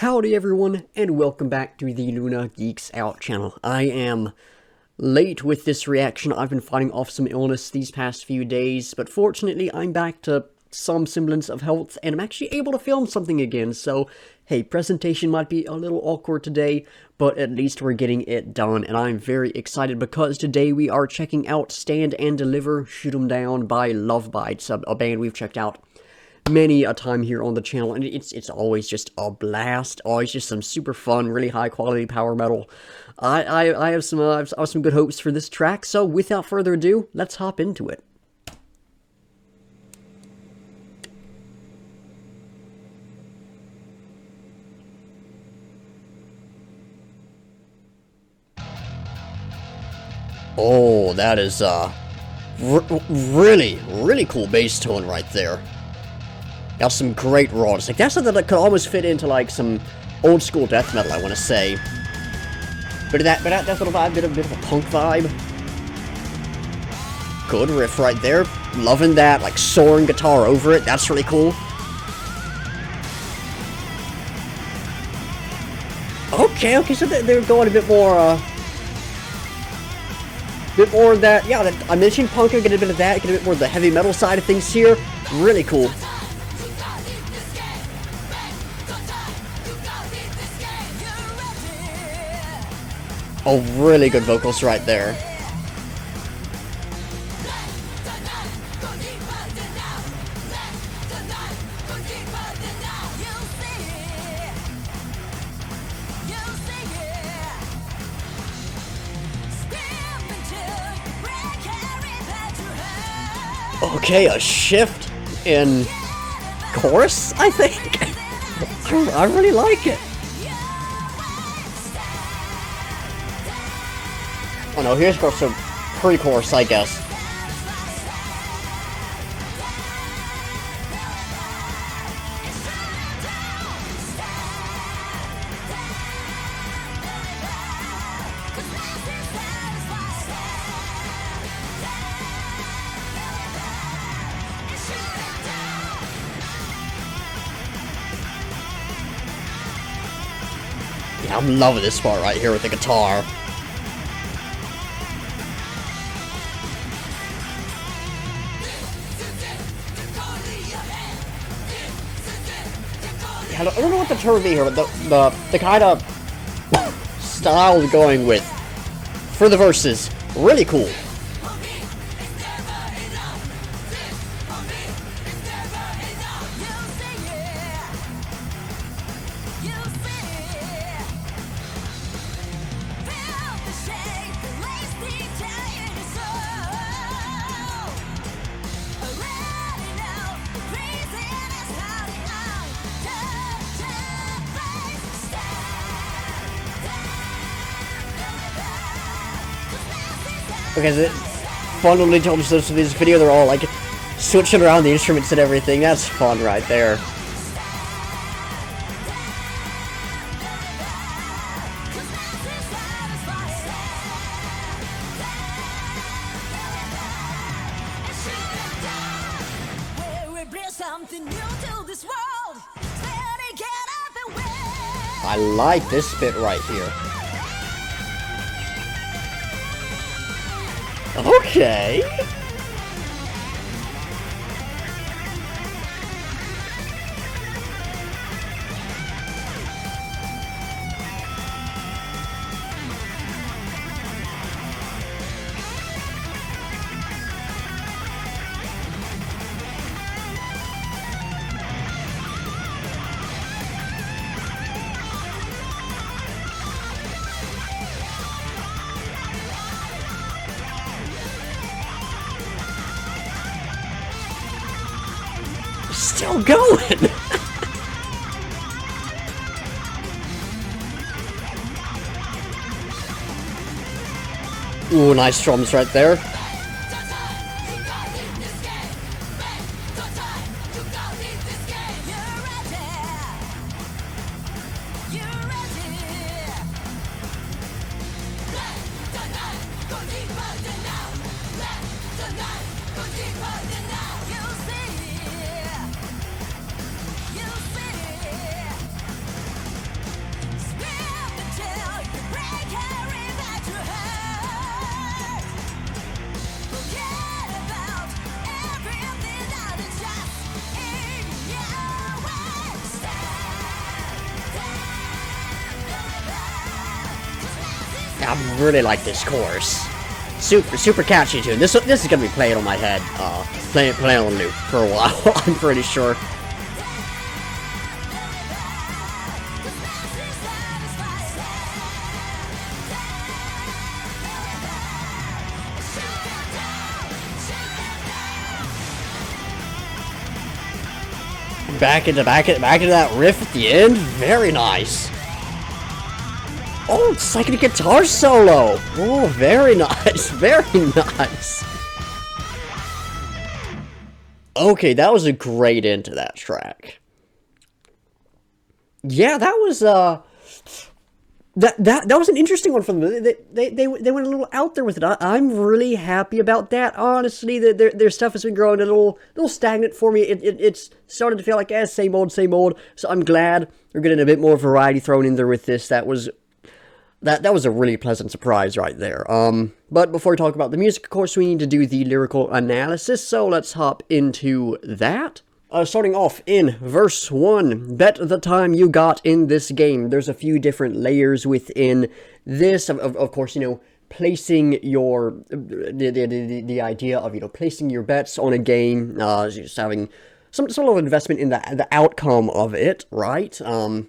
Howdy everyone, and welcome back to the Luna Geeks Out channel. I am late with this reaction. I've been fighting off some illness these past few days, but fortunately I'm back to some semblance of health, and I'm actually able to film something again, so hey, presentation might be a little awkward today, but at least we're getting it done, and I'm very excited because today we are checking out Stand and Deliver, Shoot 'em Down by LOVEBITES, a band we've checked out many a time here on the channel, and it's always just a blast. Always just some super fun, really high quality power metal. I have some good hopes for this track, so without further ado, let's hop into it. Oh, that is really cool bass tone right there. Got some great rawness. Like, that's something that could almost fit into like some old school death metal, I want to say. Bit of that death metal vibe, bit of a punk vibe. Good riff right there. Loving that, like, soaring guitar over it. That's really cool. Okay, so they're going a bit more of that. Yeah, I mentioned punk. Get a bit of that. Get a bit more of the heavy metal side of things here. Really cool. Oh, really good vocals right there. Okay, a shift in chorus, I think. I really like it. Oh no, here's some pre-chorus, I guess. Yeah, I'm loving this part right here with the guitar. I don't know what the term would be here, but the kind of style we're going with for the verses, really cool. Because it fundamentally told us this video, they're all like switching around the instruments and everything. That's fun right there. I like this bit right here. Okay. Still going. Ooh, nice drums right there. I really like this chorus. Super catchy tune. This is gonna be playing on my head, playing on loop for a while. I'm pretty sure. Back into that riff at the end. Very nice. Oh, it's like a guitar solo. Oh, very nice. Very nice. Okay, that was a great end to that track. Yeah, that was that was an interesting one for them. They went a little out there with it. I'm really happy about that. Honestly, their stuff has been growing a little stagnant for me. It's starting to feel like same old. So I'm glad we're getting a bit more variety thrown in there with this. That was a really pleasant surprise right there. But before we talk about the music, of course, we need to do the lyrical analysis. So let's hop into that. Starting off in verse 1, bet the time you got in this game. There's a few different layers within this, of course, you know, placing your, the idea of, you know, placing your bets on a game, just having some sort of investment in the outcome of it, right? And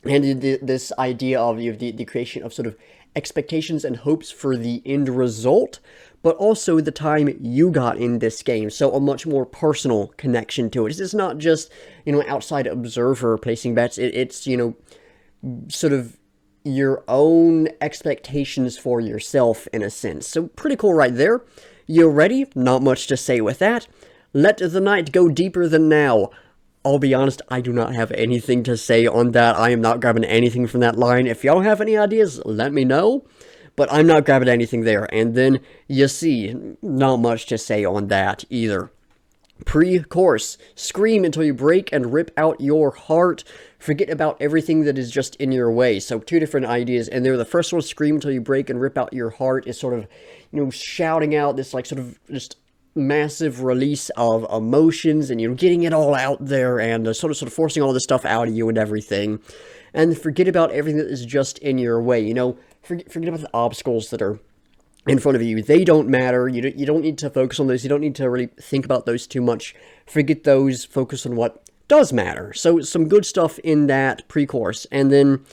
this idea of the creation of sort of expectations and hopes for the end result, but also the time you got in this game, so a much more personal connection to it. It's not just, you know, outside observer placing bets, it's, you know, sort of your own expectations for yourself, in a sense. So pretty cool right there. You ready? Not much to say with that. Let the night go deeper than now. I'll be honest, I do not have anything to say on that. I am not grabbing anything from that line. If y'all have any ideas, let me know. But I'm not grabbing anything there. And then, you see, not much to say on that either. Pre-chorus. Scream until you break and rip out your heart. Forget about everything that is just in your way. So, two different ideas. And there, the first one, scream until you break and rip out your heart, is sort of, you know, shouting out this, like, sort of just massive release of emotions and, you know, getting it all out there and sort of forcing all this stuff out of you and everything. And forget about everything that is just in your way, you know. Forget about the obstacles that are in front of you. They don't matter. You don't need to focus on those. You don't need to really think about those too much. Forget those. Focus on what does matter. So some good stuff in that pre-chorus. And then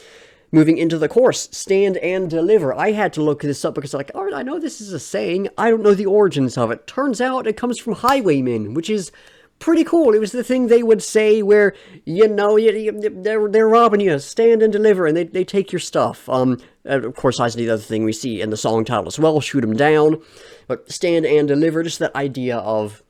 moving into the chorus, stand and deliver. I had to look this up because I'm like, all right, I know this is a saying. I don't know the origins of it. Turns out it comes from highwaymen, which is pretty cool. It was the thing they would say where, you know, they're robbing you, stand and deliver, and they take your stuff. Of course, that's the other thing we see in the song title as well, shoot them down. But stand and deliver, just that idea of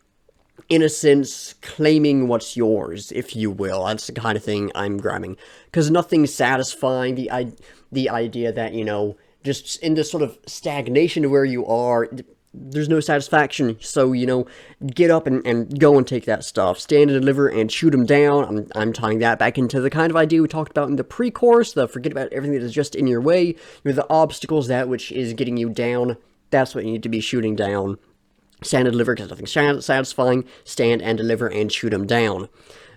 innocence, claiming what's yours, if you will. That's the kind of thing I'm grabbing. Because nothing's satisfying, the idea that, you know, just in this sort of stagnation to where you are, there's no satisfaction, so, you know, get up and go and take that stuff. Stand and deliver and shoot them down. I'm tying that back into the kind of idea we talked about in the pre-chorus, the forget about everything that is just in your way. You're the obstacles, that which is getting you down. That's what you need to be shooting down. Stand and deliver because nothing's satisfying. Stand and deliver and shoot them down.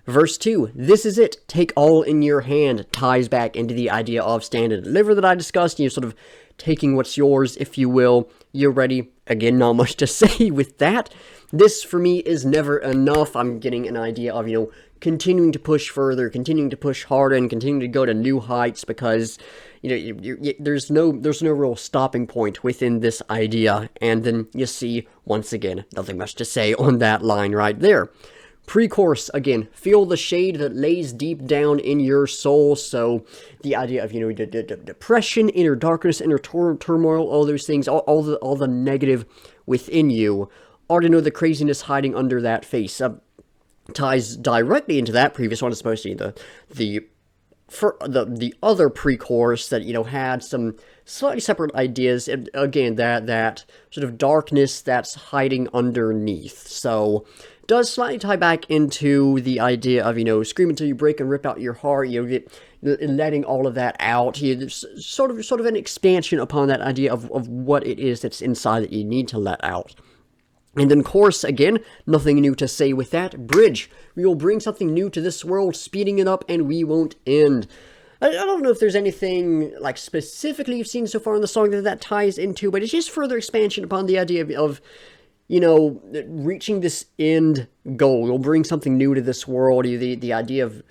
Verse 2, this is it, take all in your hand, ties back into the idea of stand and deliver that I discussed. You're sort of taking what's yours, if you will. You're ready. Again, not much to say with that. This, for me, is never enough. I'm getting an idea of, you know, continuing to push further, continuing to push harder, and continuing to go to new heights because, you know, there's no real stopping point within this idea. And then you see, once again, nothing much to say on that line right there. Pre-chorus, again, feel the shade that lays deep down in your soul. So the idea of, you know, depression, inner darkness, inner turmoil, all those things, all the negative within you, already know the craziness hiding under that face. Ties directly into that previous one, especially the other pre-chorus that, you know, had some slightly separate ideas, and again, that sort of darkness that's hiding underneath. So does slightly tie back into the idea of, you know, scream until you break and rip out your heart, you know, letting all of that out. Sort of an expansion upon that idea of what it is that's inside that you need to let out. And then chorus, again, nothing new to say with that. Bridge, we will bring something new to this world, speeding it up, and we won't end. I don't know if there's anything, like, specifically you've seen so far in the song that ties into, but it's just further expansion upon the idea of you know, reaching this end goal. You'll bring something new to this world. The idea of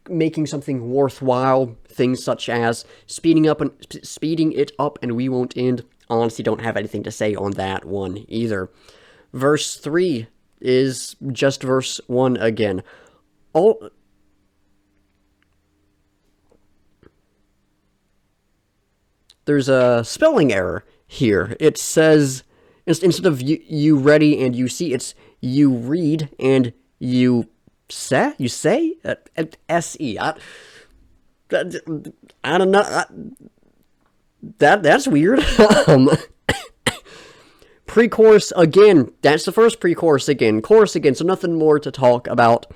making something worthwhile, things such as speeding it up, and we won't end. Honestly, don't have anything to say on that one either. Verse 3 is just verse 1 again. There's a spelling error here. It says, instead of you ready and you see, it's you read and you say? S-E. I don't know. That's weird. Pre-chorus again. That's the first pre-chorus again. Chorus again. So nothing more to talk about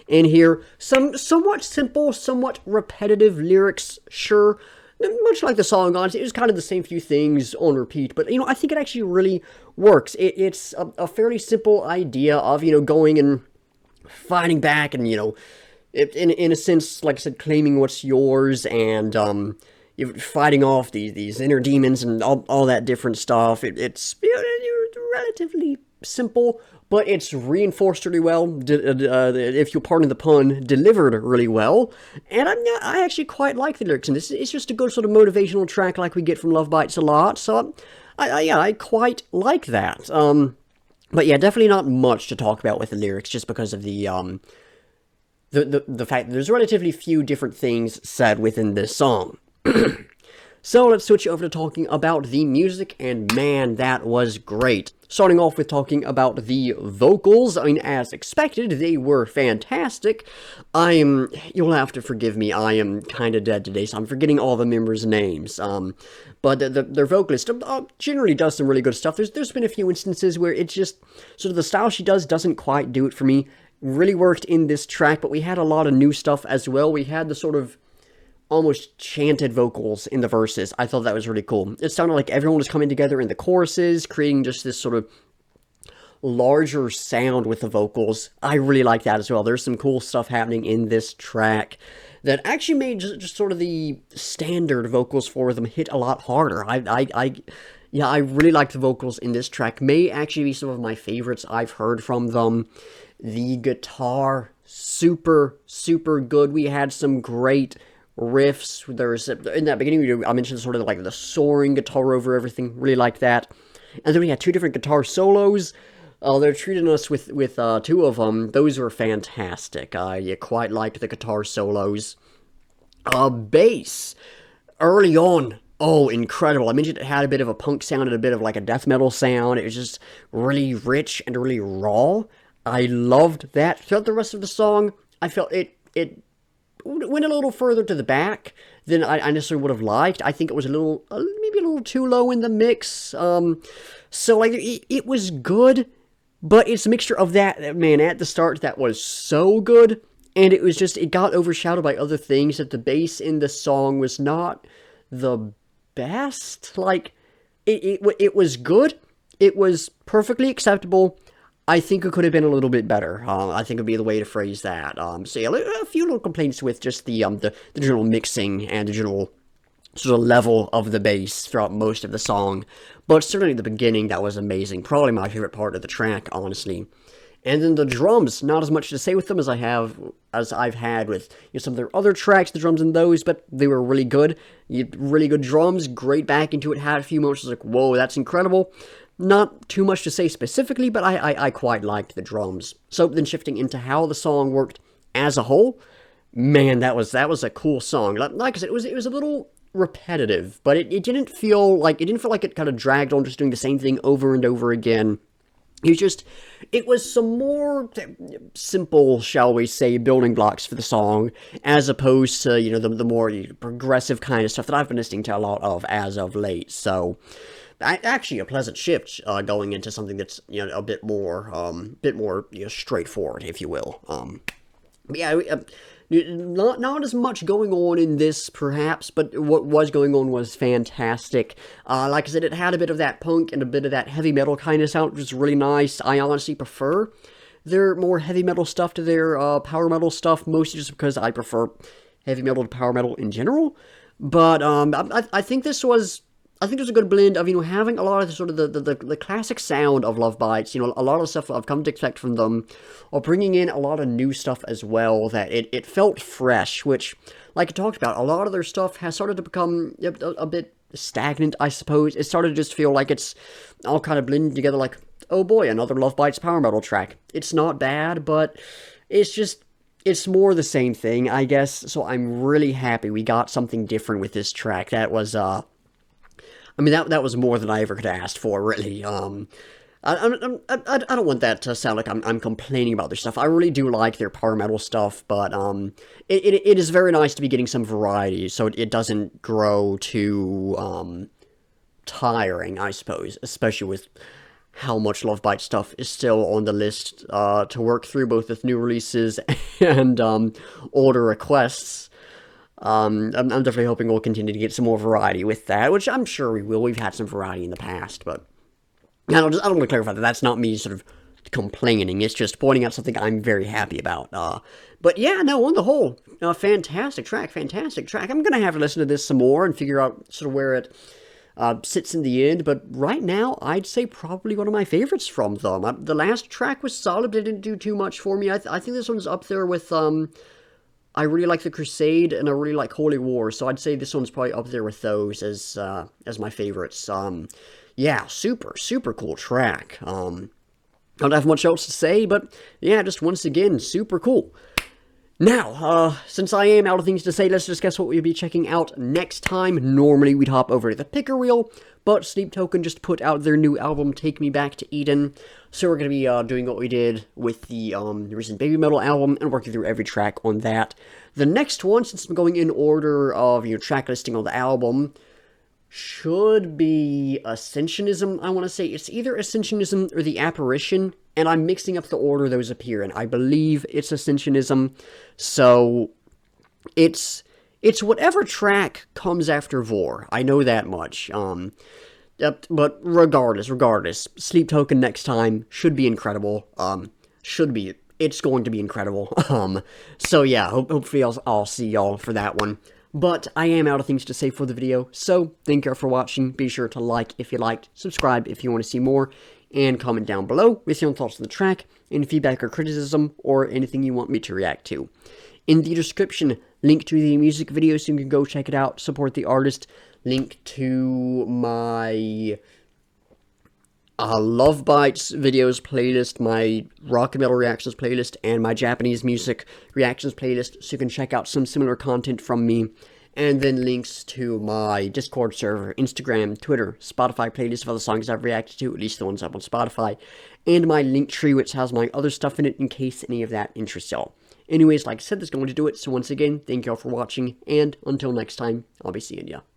in here. Some somewhat simple, somewhat repetitive lyrics, sure. Much like the song, honestly, it was kind of the same few things on repeat. But, you know, I think it actually really works. It's a fairly simple idea of, you know, going and fighting back and, you know, in a sense, like I said, claiming what's yours and fighting off these inner demons and all that different stuff. It's, you know, relatively simple, but it's reinforced really well, if you'll pardon the pun, delivered really well, and I actually quite like the lyrics in this. It's just a good sort of motivational track like we get from Love Bites a lot, so I quite like that. But yeah, definitely not much to talk about with the lyrics, just because of the fact that there's relatively few different things said within this song. So let's switch over to talking about the music, and man, that was great. Starting off with talking about the vocals. I mean, as expected, they were fantastic. You'll have to forgive me, I am kind of dead today, so I'm forgetting all the members' names. But their vocalist generally does some really good stuff. There's been a few instances where it's just, sort of the style she doesn't quite do it for me. Really worked in this track, but we had a lot of new stuff as well. We had the sort of almost chanted vocals in the verses. I thought that was really cool. It sounded like everyone was coming together in the choruses, creating just this sort of larger sound with the vocals. I really like that as well. There's some cool stuff happening in this track that actually made just sort of the standard vocals for them hit a lot harder. Yeah, I really liked the vocals in this track. May actually be some of my favorites I've heard from them. The guitar, super, super good. We had some great riffs. There's, in that beginning video, I mentioned sort of like the soaring guitar over everything. Really liked that. And then we had two different guitar solos. They're treating us with two of them. Those were fantastic. You quite liked the guitar solos. Bass. Early on. Oh, incredible. I mentioned it had a bit of a punk sound and a bit of like a death metal sound. It was just really rich and really raw. I loved that. Throughout the rest of the song, I felt it went a little further to the back than I necessarily would have liked. I think it was maybe a little too low in the mix. So like it was good, but it's a mixture of that, man, at the start that was so good, and it got overshadowed by other things. That the bass in the song was not the best. Like it was good. It was perfectly acceptable. I think it could have been a little bit better. I think would be the way to phrase that. So yeah, a few little complaints with just the general mixing and the general sort of level of the bass throughout most of the song. But certainly the beginning, that was amazing. Probably my favorite part of the track, honestly. And then the drums, not as much to say with them as I've had with some of their other tracks, the drums in those, but they were really good. Really good drums, great back into it, had a few moments, I was like, whoa, that's incredible. Not too much to say specifically, but I quite liked the drums. So then shifting into how the song worked as a whole, man, that was a cool song. Like I said, it was a little repetitive, but it didn't feel like it kind of dragged on just doing the same thing over and over again. It was some more simple, shall we say, building blocks for the song, as opposed to, the more progressive kind of stuff that I've been listening to a lot of as of late. So, actually a pleasant shift going into something that's, a bit more straightforward, if you will. But yeah, not as much going on in this, perhaps, but what was going on was fantastic. Like I said, it had a bit of that punk and a bit of that heavy metal kind of sound, which is really nice. I honestly prefer their more heavy metal stuff to their power metal stuff, mostly just because I prefer heavy metal to power metal in general. But I think this was... I think there's a good blend of, having a lot of the sort of the classic sound of Love Bites, a lot of stuff I've come to expect from them, or bringing in a lot of new stuff as well, that it felt fresh, which, like I talked about, a lot of their stuff has started to become a bit stagnant, I suppose. It started to just feel like it's all kind of blending together like, oh boy, another Love Bites power metal track. It's not bad, but it's just... it's more the same thing, I guess, so I'm really happy we got something different with this track. That was, I mean, that was more than I ever could have asked for, really. I don't want that to sound like I'm complaining about their stuff. I really do like their power metal stuff, but it is very nice to be getting some variety, so it doesn't grow too tiring, I suppose, especially with how much Love Bite stuff is still on the list to work through, both with new releases and older requests. I'm definitely hoping we'll continue to get some more variety with that, which I'm sure we will. We've had some variety in the past, but I don't want to clarify that that's not me sort of complaining. It's just pointing out something I'm very happy about. But yeah, no, on the whole, fantastic track, fantastic track. I'm going to have to listen to this some more and figure out sort of where it sits in the end, but right now, I'd say probably one of my favorites from them. The last track was solid, but it didn't do too much for me. I think this one's up there with, I really like The Crusade, and I really like Holy War, so I'd say this one's probably up there with those as my favorites. Yeah, super, super cool track. I don't have much else to say, but yeah, just once again, super cool. Now, since I am out of things to say, let's discuss what we'll be checking out next time. Normally, we'd hop over to the picker reel, but Sleep Token just put out their new album, Take Me Back to Eden. So we're going to be doing what we did with the recent Baby Metal album and working through every track on that. The next one, since I'm going in order of track listing on the album, should be Ascensionism, I want to say. It's either Ascensionism or The Apparition, and I'm mixing up the order those appear in. I believe it's Ascensionism, so it's whatever track comes after Vor. I know that much. But regardless, Sleep Token next time should be incredible. It's going to be incredible. So yeah, hopefully I'll see y'all for that one. But I am out of things to say for the video, so thank you for watching. Be sure to like if you liked, subscribe if you want to see more, and comment down below with your own thoughts on the track, and feedback or criticism, or anything you want me to react to. In the description, link to the music video so you can go check it out, support the artist, link to my Love Bites videos playlist, my rock and metal reactions playlist, and my Japanese music reactions playlist, so you can check out some similar content from me, and then links to my Discord server, Instagram, Twitter, Spotify playlist of other songs I've reacted to, at least the ones up on Spotify, and my link tree, which has my other stuff in it in case any of that interests y'all. Anyways, like I said, that's going to do it, so once again, thank y'all for watching, and until next time, I'll be seeing ya.